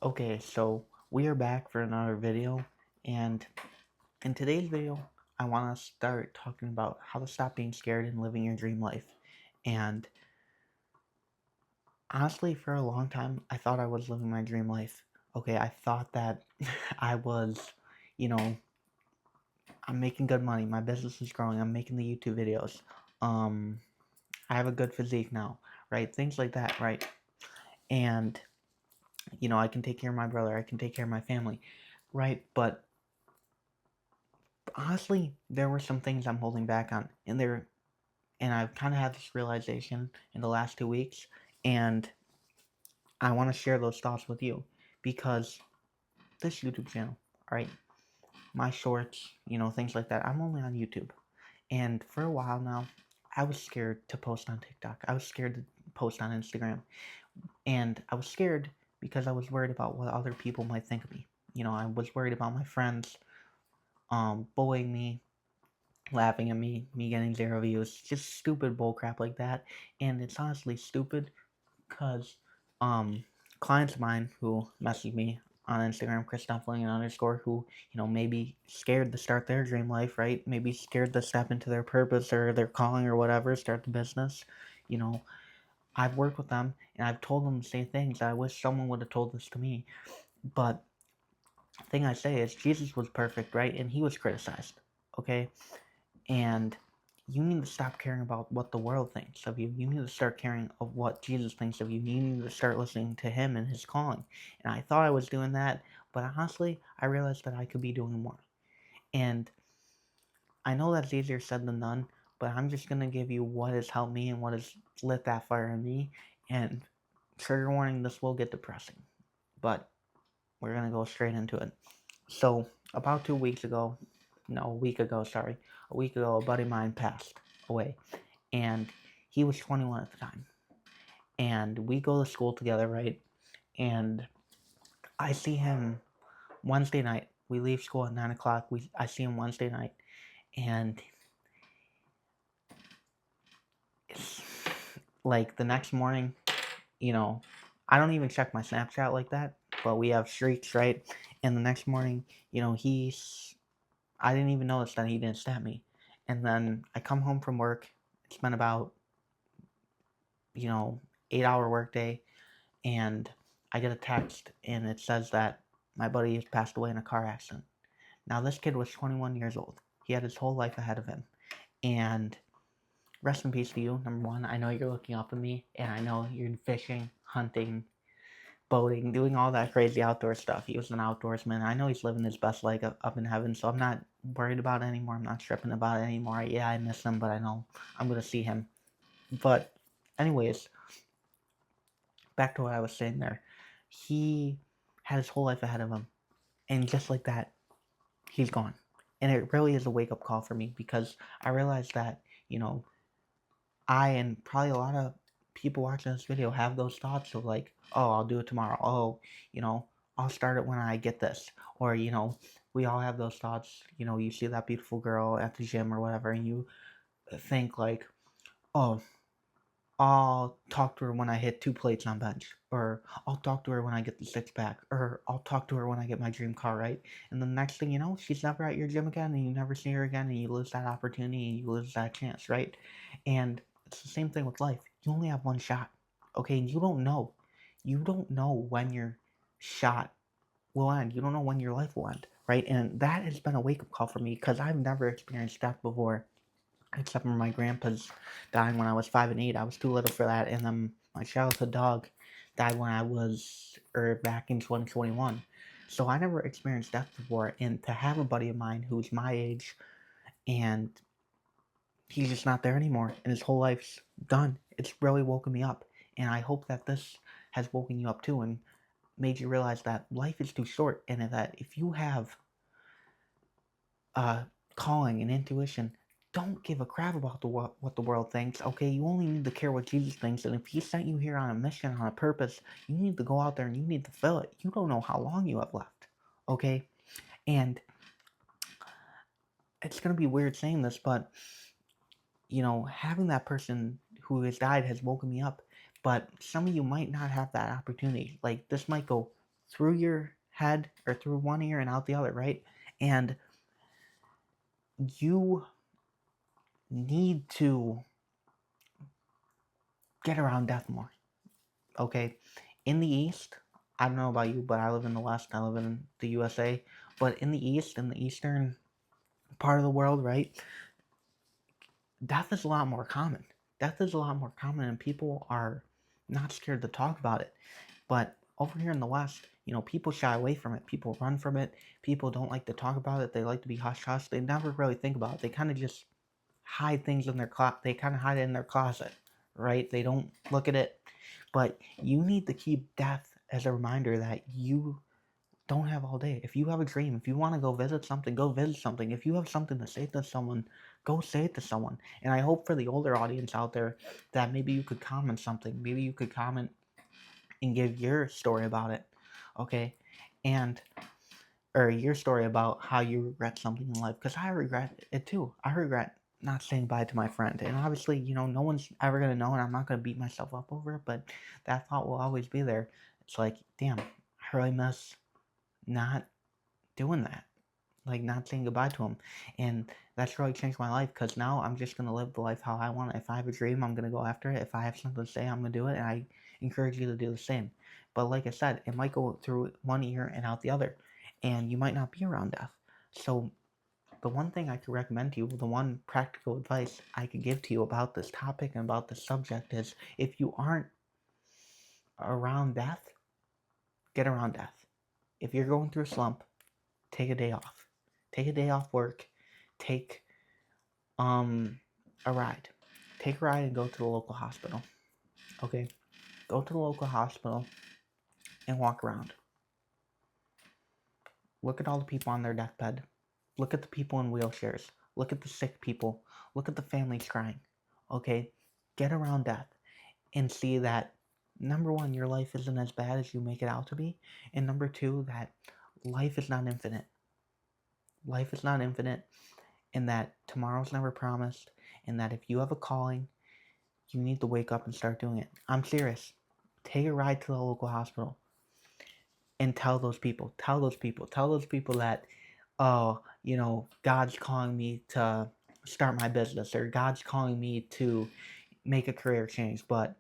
Okay, so we are back for another video, and in today's video, I want to start talking about how to stop being scared and living your dream life. And honestly, for a long time, I thought I was living my dream life. Okay, I thought that I was, you know, I'm making good money, my business is growing, I'm making the YouTube videos, um, I have a good physique now, right? Things like that, right? And, I can take care of my brother, I can take care of my family, right? But honestly, there were some things I'm holding back on, and I've kind of had this realization in the last 2 weeks, and I want to share those thoughts with you because this YouTube channel, right? My shorts, things like that. I'm only on YouTube, and for a while now, I was scared to post on TikTok. I was scared to post on Instagram, and I was scared because I was worried about what other people might think of me. I was worried about my friends bullying me, laughing at me getting 0 views, just stupid bullcrap like that. And it's honestly stupid because clients of mine who message me on Instagram, Christoph_, who, maybe scared to start their dream life, right? Maybe scared to step into their purpose or their calling or whatever, start the business. You know, I've worked with them and I've told them the same things. I wish someone would have told this to me. But the thing I say is Jesus was perfect, right? And he was criticized. Okay? And you need to stop caring about what the world thinks of you. You need to start caring of what Jesus thinks of you. You need to start listening to him and his calling. And I thought I was doing that, but honestly, I realized that I could be doing more. And I know that's easier said than done, but I'm just going to give you what has helped me and what has lit that fire in me. And trigger warning, this will get depressing, but we're going to go straight into it. So, about 2 weeks ago, no, a week ago, sorry, a week ago, a buddy of mine passed away, and he was 21 at the time. And we go to school together, right? And I see him Wednesday night. We leave school at 9 o'clock. I see him Wednesday night, and it's like the next morning, you know, I don't even check my Snapchat like that, but we have streaks, right? And the next morning, I didn't even notice that he didn't stab me. And then I come home from work. It's been about, 8-hour workday, and I get a text, and it says that my buddy has passed away in a car accident. Now, this kid was 21 years old. He had his whole life ahead of him. And rest in peace to you, number one. I know you're looking up at me, and I know you're fishing, hunting, boating, doing all that crazy outdoor stuff. He was an outdoorsman. I know he's living his best life up in heaven, so I'm not worried about it anymore. I'm not tripping about it anymore. Yeah, I miss him, but I know I'm going to see him. But, anyways, back to what I was saying there. He had his whole life ahead of him, and just like that, he's gone. And it really is a wake up call for me because I realized that, I and probably a lot of people watching this video have those thoughts of like, oh, I'll do it tomorrow. Oh, I'll start it when I get this. Or, we all have those thoughts. You see that beautiful girl at the gym or whatever, and you think like, oh, I'll talk to her when I hit 2 plates on bench, or I'll talk to her when I get the six pack, or I'll talk to her when I get my dream car, right? And the next thing you know, she's never at your gym again, and you never see her again, and you lose that opportunity, and you lose that chance, right? And it's the same thing with life. You only have one shot, okay? And you don't know. You don't know when your shot will end. You don't know when your life will end, right? And that has been a wake up call for me because I've never experienced death before except for my grandpa's dying when I was 5 and 8. I was too little for that, and then my childhood dog died when I was back in 2021. So I never experienced death before, and to have a buddy of mine who's my age and he's just not there anymore, and his whole life's done, it's really woken me up. And I hope that this has woken you up too, and made you realize that life is too short, and that if you have uh, calling and intuition, don't give a crap about what the world thinks. Okay, you only need to care what Jesus thinks, and if He sent you here on a mission, on a purpose, you need to go out there and you need to fill it. You don't know how long you have left. Okay, and it's gonna be weird saying this, but having that person who has died has woken me up. But some of you might not have that opportunity. Like this might go through your head or through one ear and out the other, right? And you need to get around death more, okay? In the East, I don't know about you, but I live in the West, I live in the USA, but in the East, in the Eastern part of the world, right, death is a lot more common. Death is a lot more common, and people are not scared to talk about it. But over here in the West, people shy away from it. People run from it. People don't like to talk about it. They like to be hush hush. They never really think about it. They kind of just hide things in their closet. They kind of hide it in their closet, right? They don't look at it. But you need to keep death as a reminder that you don't have all day. If you have a dream, if you want to go visit something, go visit something. If you have something to say to someone, go say it to someone. And I hope for the older audience out there that maybe you could comment something. Maybe you could comment and give your story about it, okay? And or your story about how you regret something in life, because I regret it too. I regret not saying bye to my friend, and obviously, no one's ever gonna know, and I'm not gonna beat myself up over it. But that thought will always be there. It's like, damn, I really miss not doing that, like not saying goodbye to him. And that's really changed my life, because now I'm just going to live the life how I want it. If I have a dream, I'm going to go after it. If I have something to say, I'm going to do it, and I encourage you to do the same. But like I said, it might go through one ear and out the other, and you might not be around death. So the one thing I could recommend to you, the one practical advice I could give to you about this topic and about this subject is, if you aren't around death, get around death. If you're going through a slump, take a day off. Take a day off work. Take a ride. Take a ride and go to the local hospital. Okay? Go to the local hospital and walk around. Look at all the people on their deathbed. Look at the people in wheelchairs. Look at the sick people. Look at the families crying. Okay? Get around death and see that, number one, your life isn't as bad as you make it out to be. And number two, that life is not infinite. Life is not infinite, and that tomorrow's never promised, and that if you have a calling, you need to wake up and start doing it. I'm serious. Take a ride to the local hospital and tell those people that, oh, God's calling me to start my business, or God's calling me to make a career change, but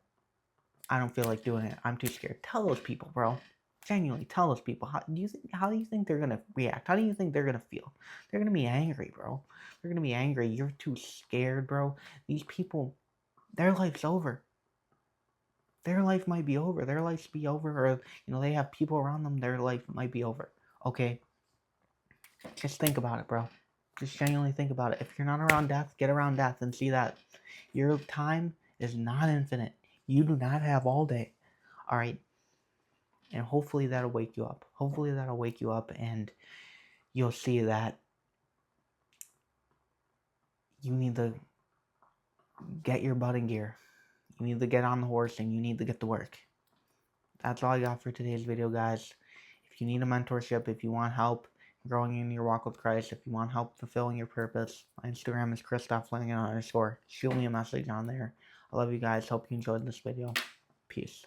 I don't feel like doing it. I'm too scared. Tell those people, bro. Genuinely, tell those people. How do you think they're gonna react? How do you think they're gonna feel? They're gonna be angry, bro. They're gonna be angry. You're too scared, bro. These people, their life's over. Their life might be over. Their life be over, or they have people around them. Their life might be over. Okay, just think about it, bro. Just genuinely think about it. If you're not around death, get around death and see that your time is not infinite. You do not have all day. All right. And hopefully that'll wake you up. Hopefully that'll wake you up, and you'll see that you need to get your butt in gear. You need to get on the horse, and you need to get to work. That's all I got for today's video, guys. If you need a mentorship, if you want help growing in your walk with Christ, if you want help fulfilling your purpose, my Instagram is Christoph_Flanagan_. Shoot me a message on there. I love you guys. Hope you enjoyed this video. Peace.